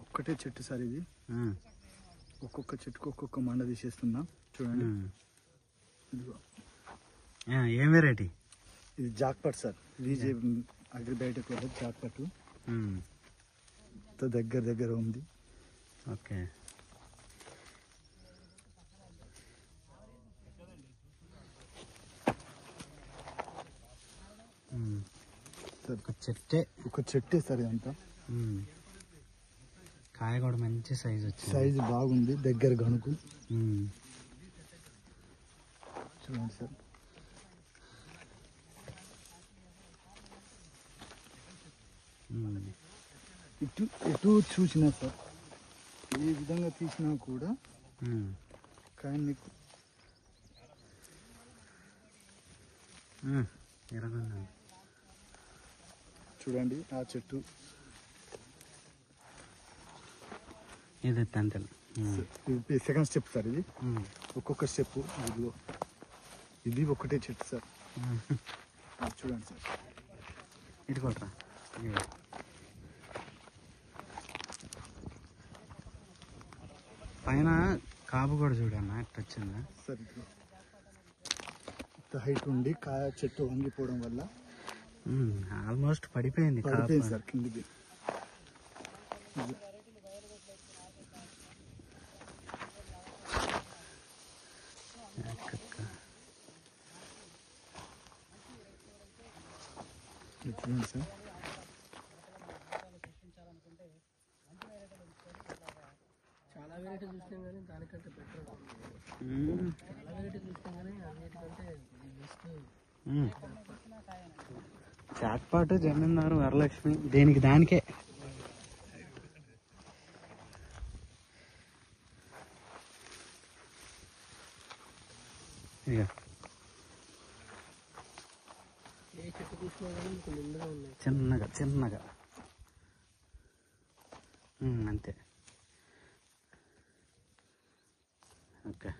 ఒక్కటే చెట్టు సార్ ఇది. ఒక్కొక్క చెట్టుకు ఒక్కొక్క మండ తీసేస్తున్నా చూడండి. ఏం వెరైటీ ఇది? Jackpot sir. విజే అగ్రిబయోటిక్ వల్ల జాక్పాట్ దగ్గర ఉంది. ఓకే. ఒక చెట్టే సార్ ఇదంతా. కాయ కూడా మంచి సైజు వచ్చింది. సైజు బాగుంది. దగ్గర గణుకు చూడండి సార్. ఎటు చూసినా సార్, ఏ విధంగా తీసినా కూడా కాయ మీకు చూడండి. ఆ చెట్టు ఇది అంతే. సెకండ్ స్టెప్ సార్ ఇది. ఒక్కొక్క స్టెప్. ఇది ఒకటే చెట్టు సార్. చూడండి సార్. ఇటు కొట్టరా. పైన కాపు కూడా చూడన్నా ఎట్లా వచ్చిందా సార్. ఇంత హైట్ ఉండి కాయ చెట్టు వంగిపోవడం వల్ల ఆల్మోస్ట్ పడిపోయింది సార్ కిందికి. చూడండి సార్. చాలా వెరైటీ చూసినాం కానీ దానికంటే బెటర్. చాలా వెరైటీ చూసినాం కానీ అన్నిటికంటే జాక్పాట్, జమీందారు, వరలక్ష్మి దేనికి దానికే. ఇక ఏ చెట్టు చూసినా కానీ మీకు నిండుగా ఉన్నాయి. చిన్నగా అంతే. ఓకే.